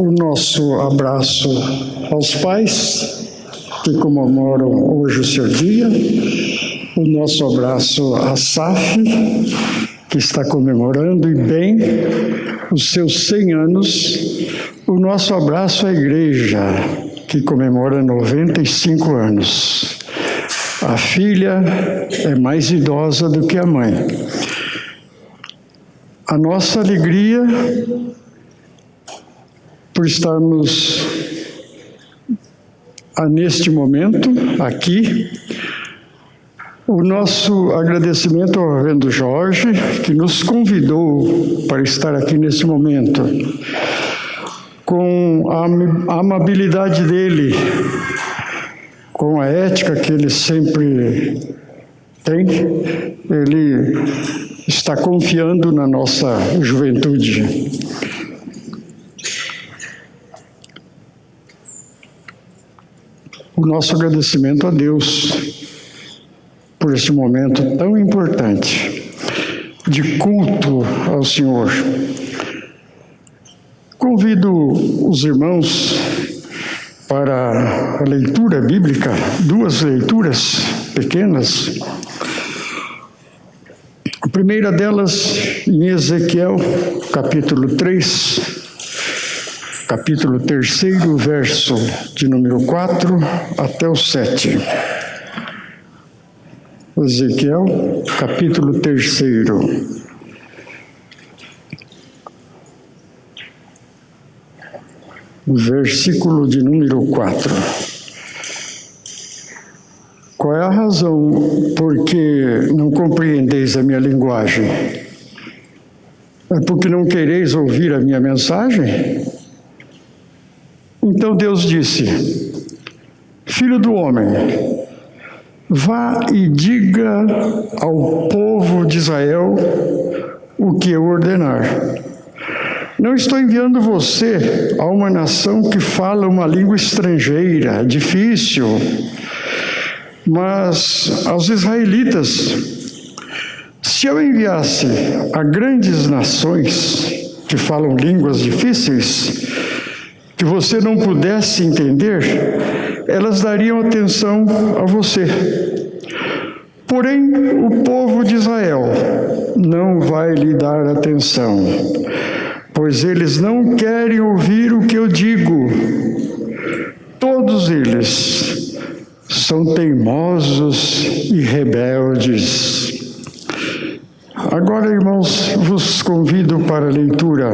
o nosso abraço aos pais que comemoram hoje o seu dia, o nosso abraço à SAF, que está comemorando e bem os seus 100 anos, o nosso abraço à igreja, que comemora 95 anos. A filha é mais idosa do que a mãe. A nossa alegria por estarmos neste momento aqui. O nosso agradecimento ao reverendo Jorge, que nos convidou para estar aqui nesse momento. Com a amabilidade dele, com a ética que ele sempre tem, ele está confiando na nossa juventude. O nosso agradecimento a Deus por esse momento tão importante de culto ao Senhor. Convido os irmãos para a leitura bíblica, 2 leituras pequenas. A primeira delas em Ezequiel, capítulo 3, capítulo 3, verso de número 4 até o 7. Ezequiel, capítulo 3. Versículo de número 4. Qual é a razão por que não compreendeis a minha linguagem? É porque não quereis ouvir a minha mensagem? Então Deus disse: Filho do homem, vá e diga ao povo de Israel o que eu ordenar. Não estou enviando você a uma nação que fala uma língua estrangeira, difícil, mas aos israelitas. Se eu enviasse a grandes nações que falam línguas difíceis, que você não pudesse entender, elas dariam atenção a você. Porém, o povo de Israel não vai lhe dar atenção, pois eles não querem ouvir o que eu digo. Todos eles são teimosos e rebeldes. Agora, irmãos, vos convido para a leitura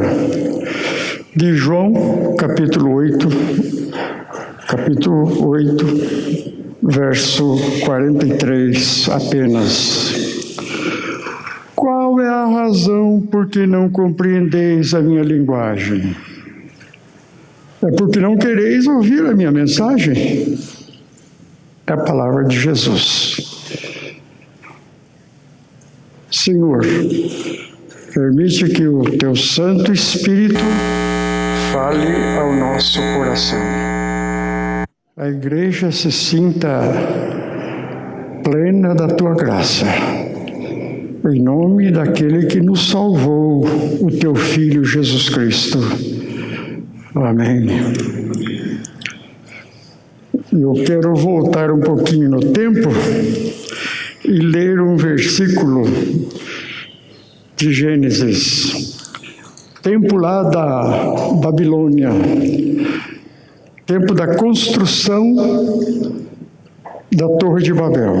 de João, capítulo 8, verso 43 apenas. Qual é a razão por que não compreendeis a minha linguagem? É porque não quereis ouvir a minha mensagem? É a palavra de Jesus. Senhor, permite que o teu Santo Espírito fale ao nosso coração. A igreja se sinta plena da tua graça. Em nome daquele que nos salvou, o teu Filho Jesus Cristo. Amém. Eu quero voltar um pouquinho no tempo e ler um versículo de Gênesis. Tempo lá da Babilônia. Tempo da construção da Torre de Babel.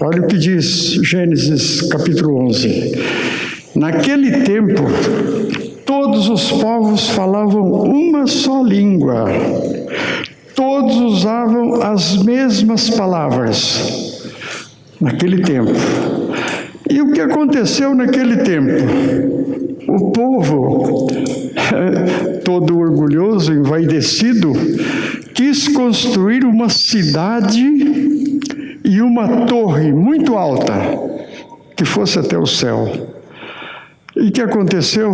Olha o que diz Gênesis capítulo 11. Naquele tempo, todos os povos falavam uma só língua. Todos usavam as mesmas palavras. Naquele tempo. E o que aconteceu naquele tempo? O povo, todo orgulhoso, envaidecido, quis construir uma cidade e uma torre muito alta, que fosse até o céu. E o que aconteceu?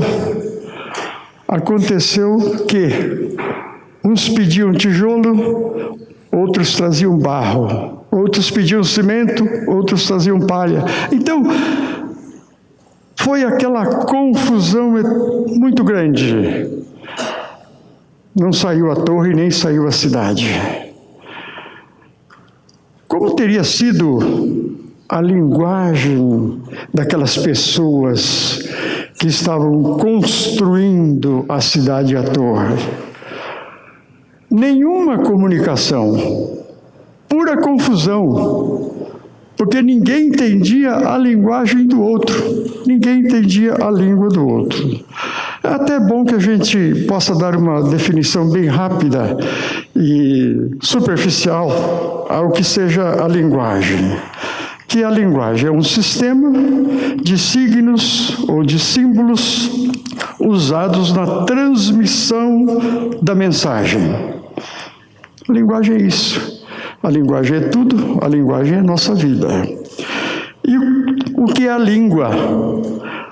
Aconteceu que uns pediam tijolo, outros traziam barro, outros pediam cimento, outros traziam palha. Então, foi aquela confusão muito grande. Não saiu a torre, nem saiu a cidade. Como teria sido a linguagem daquelas pessoas que estavam construindo a cidade e a torre? Nenhuma comunicação, pura confusão, porque ninguém entendia a linguagem do outro, ninguém entendia a língua do outro. É até bom que a gente possa dar uma definição bem rápida e superficial ao que seja a linguagem. Que a linguagem é um sistema de signos ou de símbolos usados na transmissão da mensagem. A linguagem é isso. A linguagem é tudo, a linguagem é nossa vida. E o que é a língua?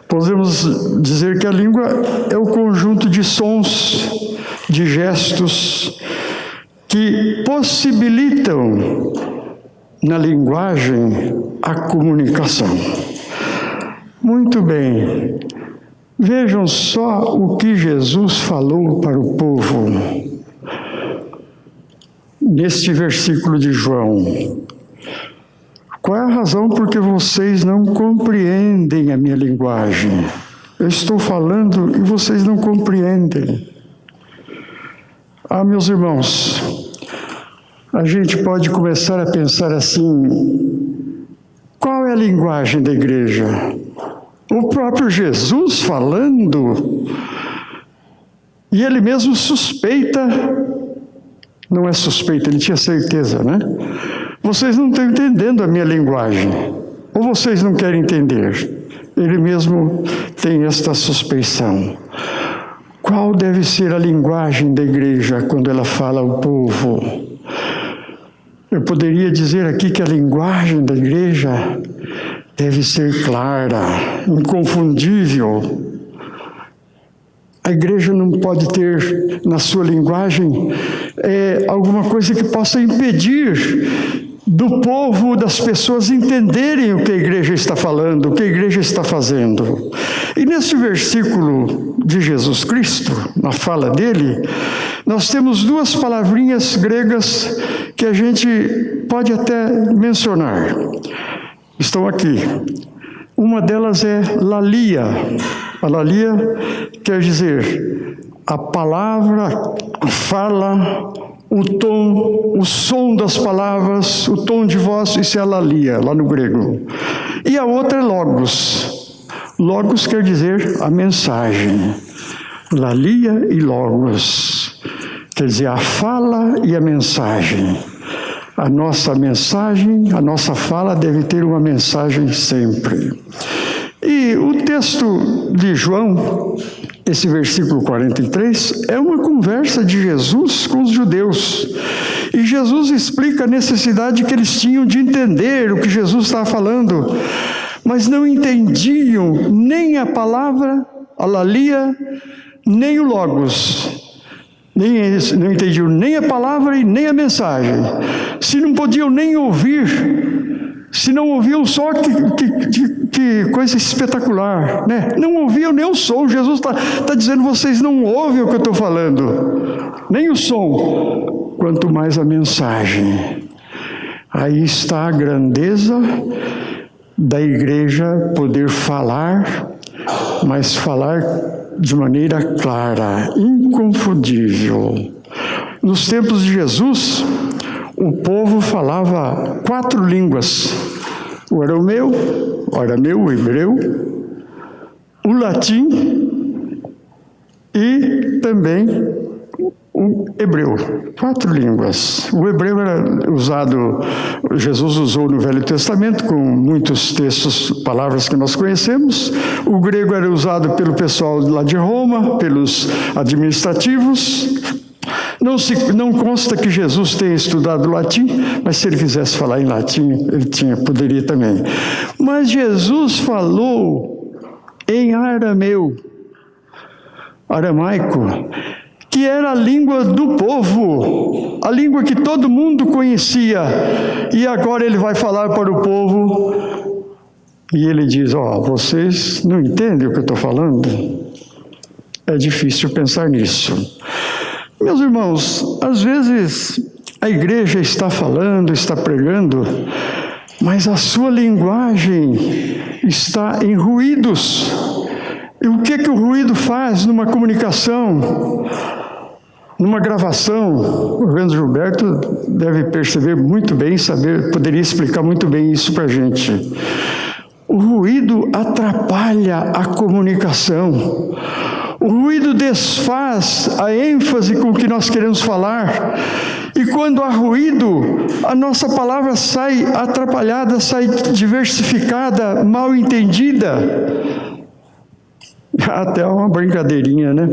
Podemos dizer que a língua é o conjunto de sons, de gestos, que possibilitam na linguagem a comunicação. Muito bem, vejam só o que Jesus falou para o povo neste versículo de João. Qual é a razão por que vocês não compreendem a minha linguagem? Eu estou falando e vocês não compreendem. Ah, meus irmãos, a gente pode começar a pensar assim: qual é a linguagem da igreja? O próprio Jesus falando, e ele mesmo suspeita, não é suspeita, ele tinha certeza, né? Vocês não estão entendendo a minha linguagem, ou vocês não querem entender? Ele mesmo tem esta suspeição. Qual deve ser a linguagem da igreja quando ela fala ao povo? Eu poderia dizer aqui que a linguagem da igreja deve ser clara, inconfundível. A igreja não pode ter na sua linguagem alguma coisa que possa impedir do povo, das pessoas entenderem o que a igreja está falando, o que a igreja está fazendo. E nesse versículo de Jesus Cristo, na fala dele, nós temos duas palavrinhas gregas que a gente pode até mencionar. Estão aqui. Uma delas é lalia. A lalia quer dizer a palavra, a fala, o tom, o som das palavras, o tom de voz, isso é a lalia, lá no grego. E a outra é logos. Logos quer dizer a mensagem. Lalia e logos. Quer dizer a fala e a mensagem. A nossa mensagem, a nossa fala deve ter uma mensagem sempre. E o texto de João, esse versículo 43, é uma conversa de Jesus com os judeus. E Jesus explica a necessidade que eles tinham de entender o que Jesus estava falando, mas não entendiam nem a palavra, a lalia, nem o logos. Não entendiam nem a palavra e nem a mensagem. Se não podiam nem ouvir, se não ouviam só, que coisa espetacular, né? Não ouviam nem o som. Jesus está dizendo: vocês não ouvem o que eu estou falando, nem o som, quanto mais a mensagem. Aí está a grandeza da igreja poder falar, mas falar de maneira clara, inconfundível. Nos tempos de Jesus, o povo falava 4 línguas: o arameu, o hebreu, o latim e também o hebreu. 4 línguas. O hebreu era usado, Jesus usou no Velho Testamento, com muitos textos, palavras que nós conhecemos. O grego era usado pelo pessoal lá de Roma, pelos administrativos. Não consta que Jesus tenha estudado latim, mas se ele quisesse falar em latim, ele poderia também. Mas Jesus falou em aramaico, que era a língua do povo, a língua que todo mundo conhecia. E agora ele vai falar para o povo, e ele diz: vocês não entendem o que eu estou falando? É difícil pensar nisso. Meus irmãos, às vezes a igreja está falando, está pregando, mas a sua linguagem está em ruídos. E o que o ruído faz numa comunicação, numa gravação? O reverendo Gilberto deve perceber muito bem, poderia explicar muito bem isso para a gente. O ruído atrapalha a comunicação. O ruído desfaz a ênfase com que nós queremos falar. E quando há ruído, a nossa palavra sai atrapalhada, sai diversificada, mal entendida. Até uma brincadeirinha, né?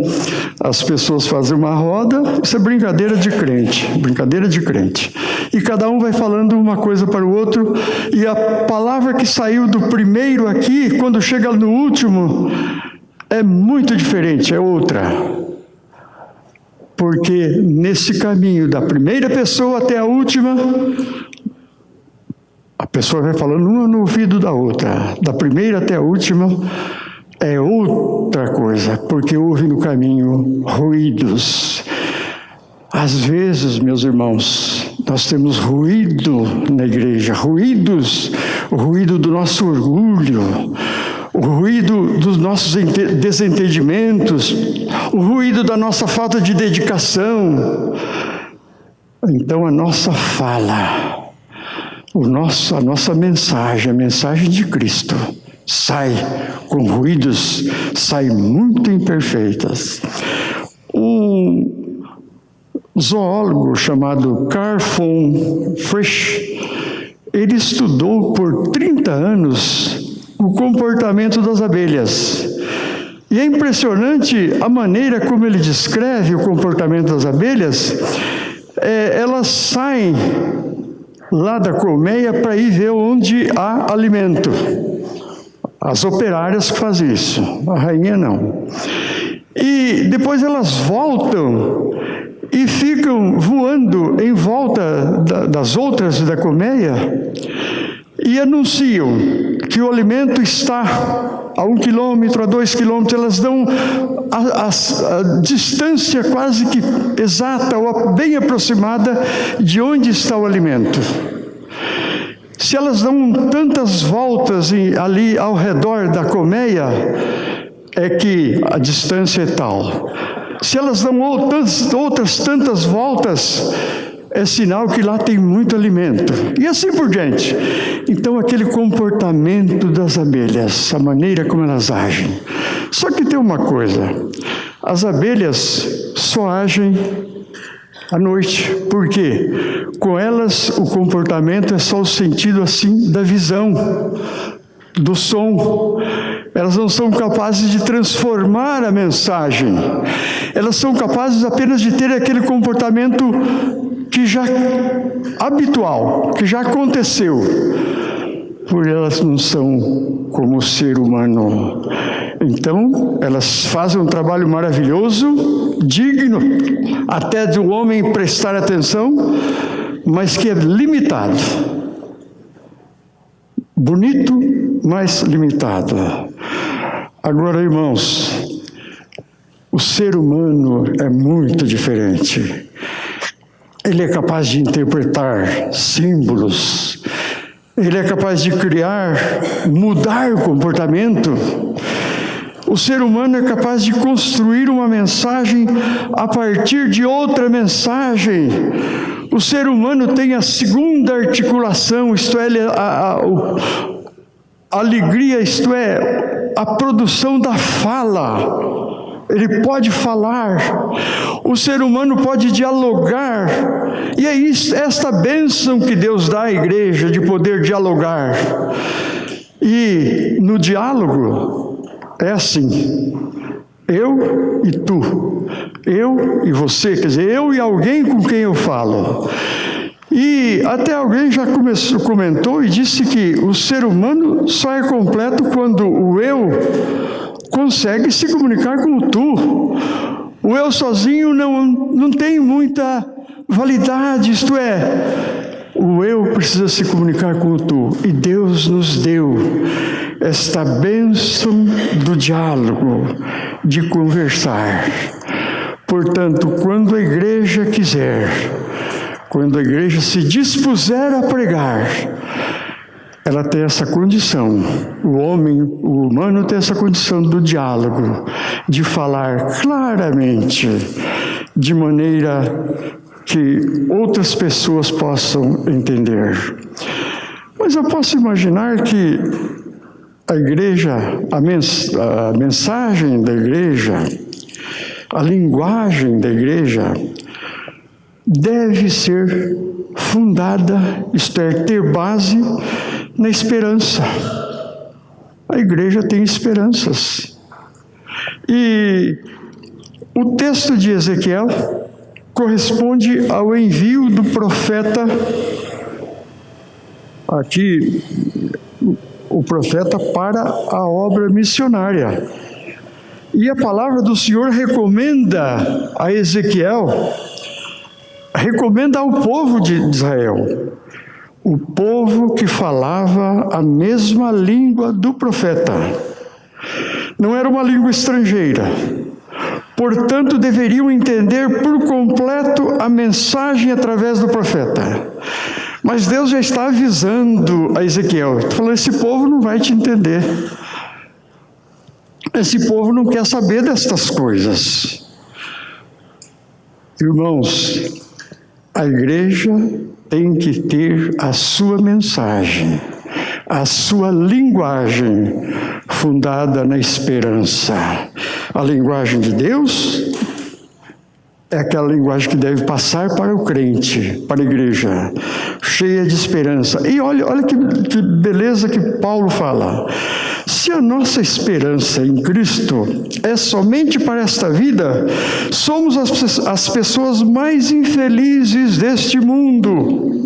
As pessoas fazem uma roda, isso é brincadeira de crente. E cada um vai falando uma coisa para o outro, e a palavra que saiu do primeiro aqui, quando chega no último, é muito diferente, é outra. Porque nesse caminho da primeira pessoa até a última, a pessoa vai falando uma no ouvido da outra, da primeira até a última, é outra coisa, porque houve no caminho ruídos. Às vezes, meus irmãos, nós temos ruído na igreja, ruídos, o ruído do nosso orgulho, o ruído dos nossos desentendimentos, o ruído da nossa falta de dedicação. Então a nossa fala, a nossa mensagem, a mensagem de Cristo, sai com ruídos, sai muito imperfeitas. Um zoólogo chamado Carl von Frisch, ele estudou por 30 anos o comportamento das abelhas. E é impressionante a maneira como ele descreve o comportamento das abelhas. Elas saem lá da colmeia para ir ver onde há alimento. As operárias que fazem isso, a rainha não. E depois elas voltam e ficam voando em volta das outras da colmeia e anunciam que o alimento está a 1 quilômetro, a 2 quilômetros. Elas dão a distância quase que exata ou bem aproximada de onde está o alimento. Se elas dão tantas voltas ali ao redor da colmeia, é que a distância é tal. Se elas dão outras tantas voltas, é sinal que lá tem muito alimento. E assim por diante. Então, aquele comportamento das abelhas, a maneira como elas agem. Só que tem uma coisa, as abelhas só agem à noite. Por quê? Com elas, o comportamento é só o sentido assim da visão, do som. Elas não são capazes de transformar a mensagem. Elas são capazes apenas de ter aquele comportamento que já habitual, que já aconteceu. Por elas não são como o ser humano. Então, elas fazem um trabalho maravilhoso, digno até do homem prestar atenção, mas que é limitado. Bonito, mas limitado. Agora, irmãos, o ser humano é muito diferente. Ele é capaz de interpretar símbolos. Ele é capaz de mudar o comportamento. O ser humano é capaz de construir uma mensagem a partir de outra mensagem. O ser humano tem a segunda articulação, isto é, a alegria, isto é, a produção da fala. Ele pode falar, o ser humano pode dialogar, e é esta bênção que Deus dá à igreja, de poder dialogar. E no diálogo é assim, eu e tu, eu e você, quer dizer, eu e alguém com quem eu falo. E até alguém já comentou e disse que o ser humano só é completo quando o eu consegue se comunicar com o tu. O eu sozinho não tem muita validade, isto é, o eu precisa se comunicar com o tu. E Deus nos deu esta bênção do diálogo, de conversar. Portanto, quando a igreja quiser, quando a igreja se dispuser a pregar, ela tem essa condição, o humano tem essa condição do diálogo, de falar claramente, de maneira que outras pessoas possam entender. Mas eu posso imaginar que a igreja, a mensagem da igreja, a linguagem da igreja deve ser fundada, isto é, ter base na esperança. A igreja tem esperanças. E o texto de Ezequiel corresponde ao envio do profeta, aqui, o profeta para a obra missionária. E a palavra do Senhor recomenda a Ezequiel, recomenda ao povo de Israel, o povo que falava a mesma língua do profeta. Não era uma língua estrangeira. Portanto, deveriam entender por completo a mensagem através do profeta. Mas Deus já está avisando a Ezequiel, falando, esse povo não vai te entender. Esse povo não quer saber destas coisas. Irmãos, a igreja tem que ter a sua mensagem, a sua linguagem fundada na esperança. A linguagem de Deus é aquela linguagem que deve passar para o crente, para a igreja, cheia de esperança. E olha que beleza que Paulo fala. Se a nossa esperança em Cristo é somente para esta vida, somos as pessoas mais infelizes deste mundo.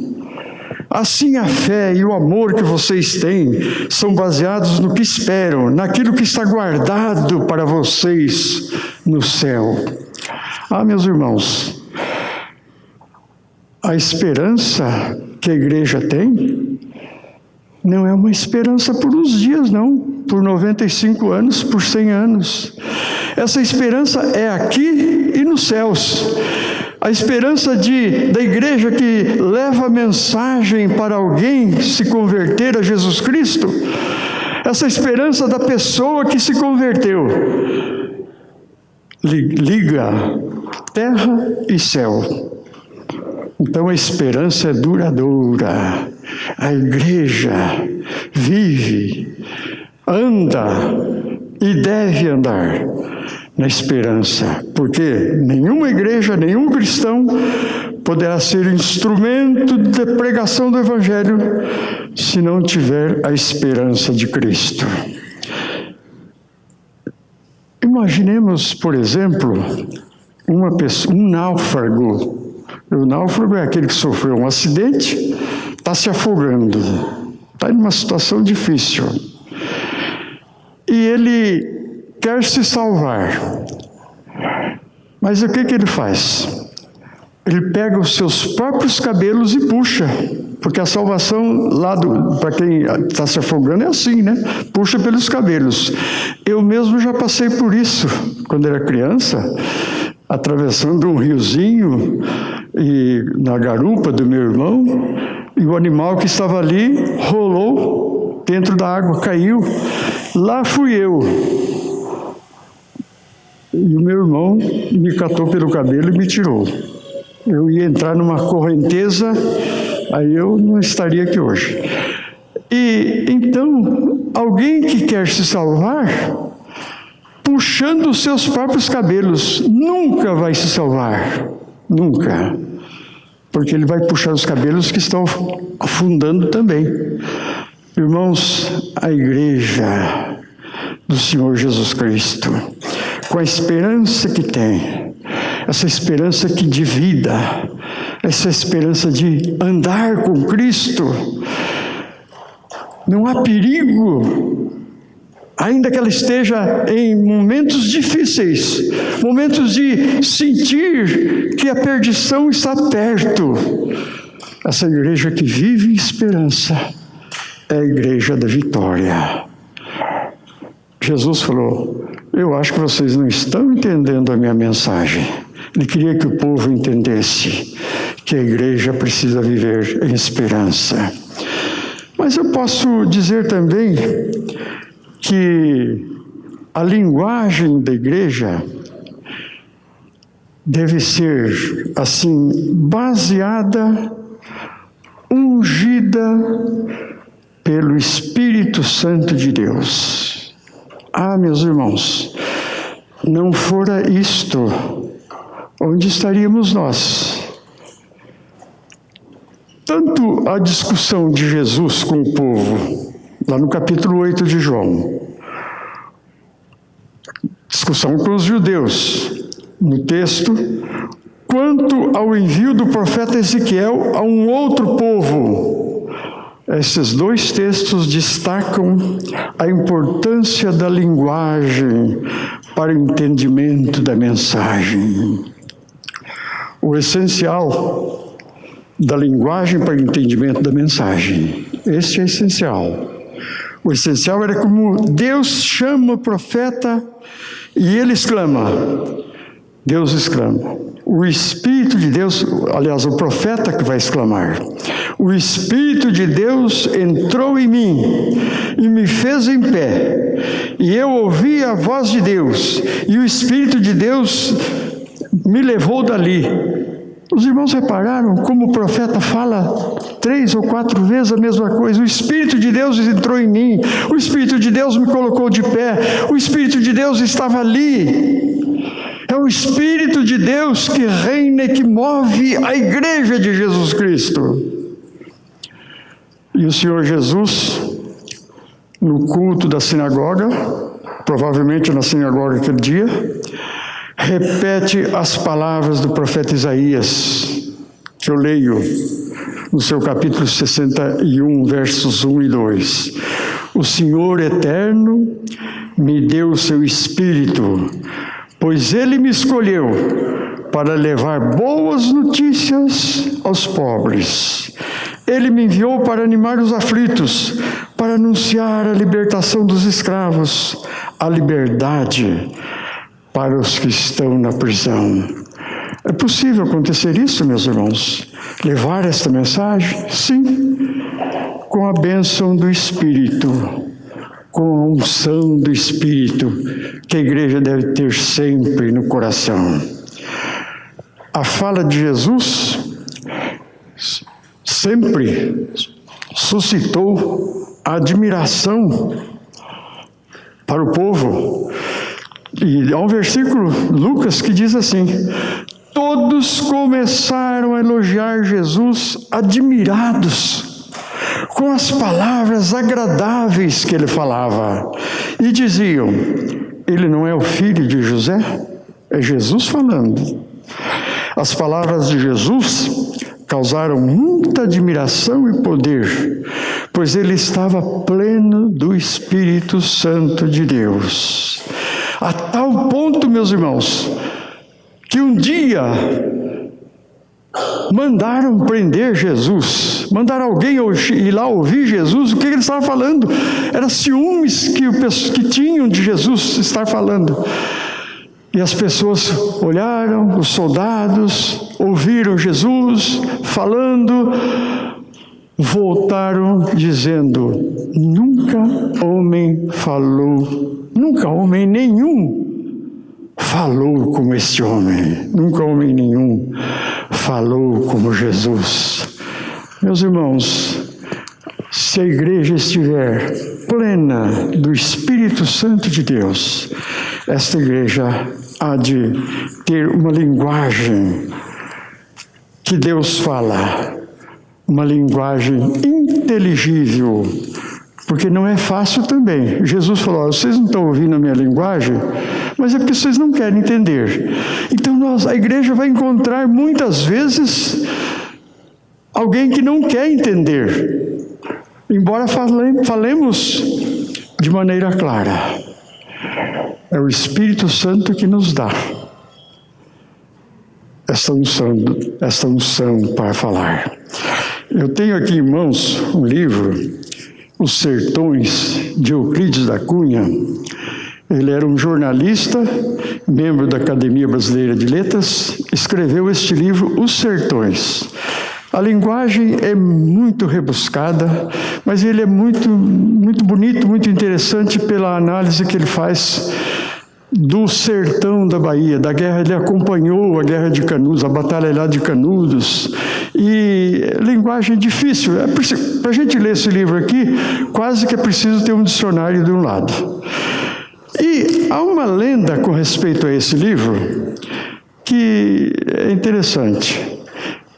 Assim, a fé e o amor que vocês têm são baseados no que esperam, naquilo que está guardado para vocês no céu. Ah, meus irmãos, a esperança que a igreja tem não é uma esperança por uns dias, não, por 95 anos, por 100 anos. Essa esperança é aqui e nos céus. A esperança da igreja que leva a mensagem para alguém se converter a Jesus Cristo, essa esperança da pessoa que se converteu, liga terra e céu. Então a esperança é duradoura. A igreja vive, anda e deve andar na esperança, porque nenhuma igreja, nenhum cristão poderá ser instrumento de pregação do Evangelho se não tiver a esperança de Cristo. Imaginemos, por exemplo, um náufrago. O náufrago é aquele que sofreu um acidente, está se afogando, está em uma situação difícil. E ele quer se salvar. Mas o que ele faz? Ele pega os seus próprios cabelos e puxa, porque a salvação para quem está se afogando é assim, né? Puxa pelos cabelos. Eu mesmo já passei por isso, quando era criança, atravessando um riozinho, e na garupa do meu irmão, e o animal que estava ali rolou dentro da água, caiu. Lá fui eu. E o meu irmão me catou pelo cabelo e me tirou. Eu ia entrar numa correnteza, aí eu não estaria aqui hoje. E então, alguém que quer se salvar, puxando os seus próprios cabelos, nunca vai se salvar. Nunca. Porque ele vai puxar os cabelos que estão afundando também. Irmãos, a igreja do Senhor Jesus Cristo, com a esperança que tem, essa esperança que de vida, essa esperança de andar com Cristo, não há perigo, ainda que ela esteja em momentos difíceis, momentos de sentir que a perdição está perto. Essa igreja que vive em esperança é a igreja da vitória. Jesus falou, eu acho que vocês não estão entendendo a minha mensagem. Ele queria que o povo entendesse que a igreja precisa viver em esperança. Mas eu posso dizer também que a linguagem da igreja deve ser, assim, baseada, ungida pelo Espírito Santo de Deus. Ah, meus irmãos, não fora isto, onde estaríamos nós? Tanto a discussão de Jesus com o povo, lá no capítulo 8 de João, discussão com os judeus, no texto, quanto ao envio do profeta Ezequiel a um outro povo. Esses dois textos destacam a importância da linguagem para o entendimento da mensagem. O essencial da linguagem para o entendimento da mensagem. Este é essencial. O essencial era como Deus chama o profeta e ele exclama. Deus exclama. O Espírito de Deus, aliás, o profeta que vai exclamar. O Espírito de Deus entrou em mim e me fez em pé. E eu ouvi a voz de Deus. E o Espírito de Deus me levou dali. Os irmãos repararam como o profeta fala 3 ou 4 vezes a mesma coisa. O Espírito de Deus entrou em mim. O Espírito de Deus me colocou de pé. O Espírito de Deus estava ali. É o Espírito de Deus que reina e que move a igreja de Jesus Cristo. E o Senhor Jesus, no culto da sinagoga, provavelmente na sinagoga aquele dia, repete as palavras do profeta Isaías, que eu leio no seu capítulo 61, versos 1 e 2. O Senhor eterno me deu o seu Espírito, pois Ele me escolheu para levar boas notícias aos pobres. Ele me enviou para animar os aflitos, para anunciar a libertação dos escravos, a liberdade para os que estão na prisão. É possível acontecer isso, meus irmãos? Levar esta mensagem? Sim, com a bênção do Espírito, com a unção do Espírito, que a igreja deve ter sempre no coração. A fala de Jesus sempre suscitou admiração para o povo. E há um versículo, Lucas, que diz assim: todos começaram a elogiar Jesus admirados com as palavras agradáveis que ele falava. E diziam, ele não é o filho de José? É Jesus falando. As palavras de Jesus causaram muita admiração e poder, pois ele estava pleno do Espírito Santo de Deus. A tal ponto, meus irmãos, que um dia mandaram prender Jesus, mandaram alguém ir lá ouvir Jesus, o que ele estava falando? Era ciúmes que tinham de Jesus estar falando. E as pessoas olharam, os soldados, ouviram Jesus falando, voltaram dizendo, nunca homem nenhum falou como este homem, nunca homem nenhum falou como Jesus. Meus irmãos, se a igreja estiver plena do Espírito Santo de Deus, esta igreja há de ter uma linguagem que Deus fala, uma linguagem inteligível, porque não é fácil também. Jesus falou, vocês não estão ouvindo a minha linguagem, mas é porque vocês não querem entender. Então a igreja vai encontrar muitas vezes alguém que não quer entender, embora falemos de maneira clara. É o Espírito Santo que nos dá essa unção para falar. Eu tenho aqui em mãos um livro, Os Sertões, de Euclides da Cunha. Ele era um jornalista, membro da Academia Brasileira de Letras, escreveu este livro, Os Sertões. A linguagem é muito rebuscada, mas ele é muito, muito bonito, muito interessante pela análise que ele faz do sertão da Bahia, da guerra. Ele acompanhou a Guerra de Canudos, a Batalha lá de Canudos, e linguagem difícil. Para a gente ler esse livro aqui, quase que é preciso ter um dicionário de um lado. E há uma lenda com respeito a esse livro que é interessante.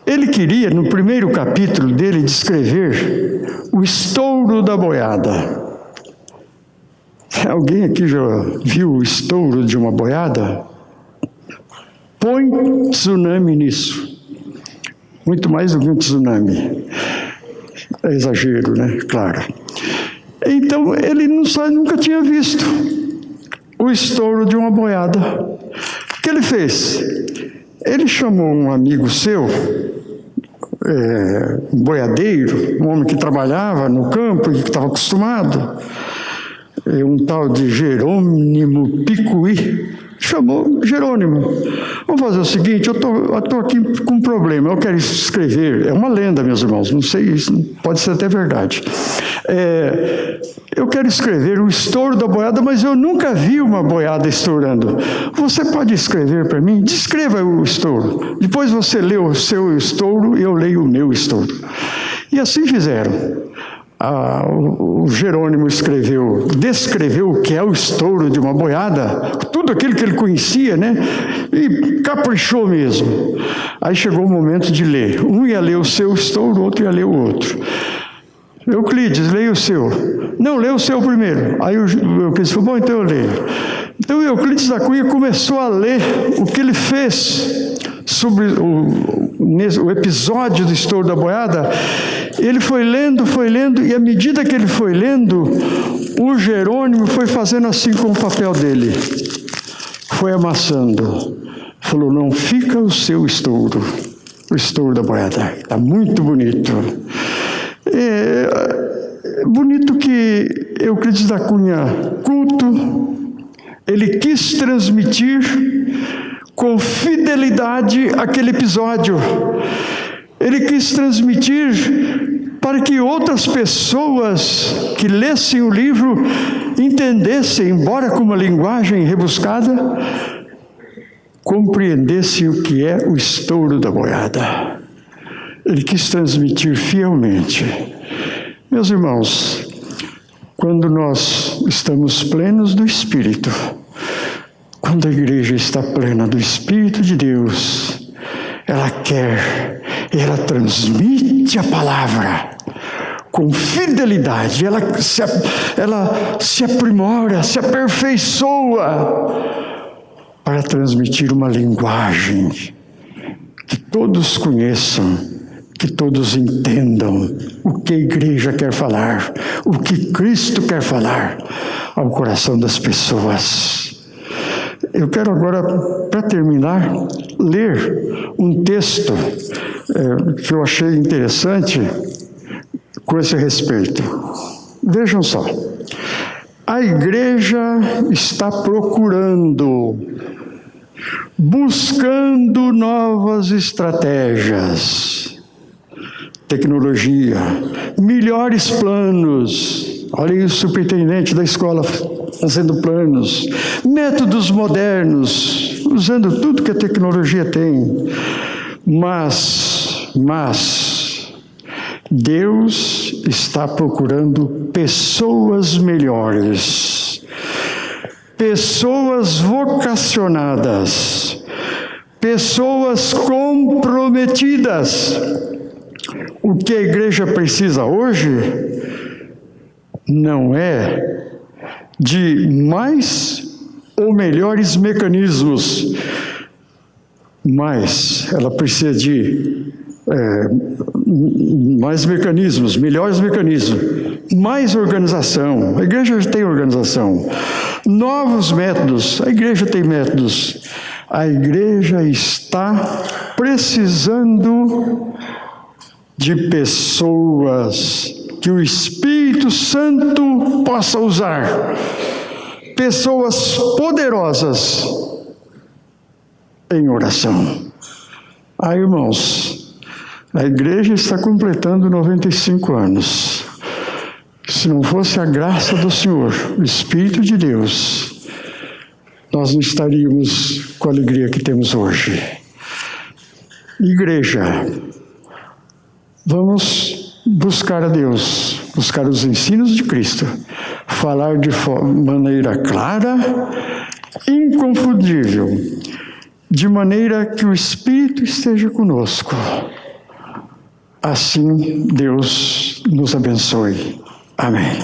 Ele queria, no primeiro capítulo dele, descrever o estouro da boiada. Alguém aqui já viu o estouro de uma boiada? Põe tsunami nisso. Muito mais do que um tsunami. É exagero, né? Claro. Então, ele nunca tinha visto o estouro de uma boiada. O que ele fez? Ele chamou um amigo seu, um boiadeiro, um homem que trabalhava no campo e que estava acostumado, um tal de Jerônimo Picuí. Chamou Jerônimo. Vamos fazer o seguinte, eu estou aqui com um problema, eu quero escrever. É uma lenda, meus irmãos, não sei, isso pode ser até verdade. Eu quero escrever o estouro da boiada, mas eu nunca vi uma boiada estourando. Você pode escrever para mim? Descreva o estouro. Depois você lê o seu estouro e eu leio o meu estouro. E assim fizeram. O Jerônimo descreveu o que é o estouro de uma boiada, tudo aquilo que ele conhecia, né? E caprichou mesmo. Aí chegou o momento de ler. Um ia ler o seu estouro, o outro ia ler o outro. Euclides, leia o seu. Não, lê o seu primeiro. Aí o Euclides falou, bom, então eu leio. Então o Euclides da Cunha começou a ler o que ele fez sobre o episódio do estouro da boiada. Ele foi lendo, e à medida que ele foi lendo, o Jerônimo foi fazendo assim com o papel dele. Foi amassando. Falou, não fica o seu estouro, o estouro da boiada. Está muito bonito. Bonito que Euclides da Cunha, culto, ele quis transmitir com fidelidade aquele episódio. Ele quis transmitir para que outras pessoas que lessem o livro entendessem, embora com uma linguagem rebuscada, compreendessem o que é o estouro da boiada. Ele quis transmitir fielmente. Meus irmãos, quando nós estamos plenos do Espírito, quando a igreja está plena do Espírito de Deus, ela quer, ela transmite a palavra com fidelidade, ela se aprimora, se aperfeiçoa para transmitir uma linguagem que todos conheçam, que todos entendam o que a igreja quer falar, o que Cristo quer falar ao coração das pessoas. Eu quero agora, para terminar, ler um texto que eu achei interessante com esse respeito. Vejam só. A igreja está buscando novas estratégias, tecnologia, melhores planos. Olha aí o superintendente da escola fazendo planos, métodos modernos, usando tudo que a tecnologia tem. Mas Deus está procurando pessoas melhores, pessoas vocacionadas, pessoas comprometidas. O que a igreja precisa hoje não é de mais ou melhores mecanismos, mas ela precisa de mais mecanismos, melhores mecanismos, mais organização. A igreja já tem organização. Novos métodos, a igreja tem métodos. A igreja está precisando de pessoas que o Espírito Santo possa usar pessoas poderosas em oração. Irmãos, a igreja está completando 95 anos. Se não fosse a graça do Senhor, o Espírito de Deus, nós não estaríamos com a alegria que temos hoje. Igreja, vamos buscar a Deus, buscar os ensinos de Cristo, falar de maneira clara, inconfundível, de maneira que o Espírito esteja conosco. Assim, Deus nos abençoe. Amém.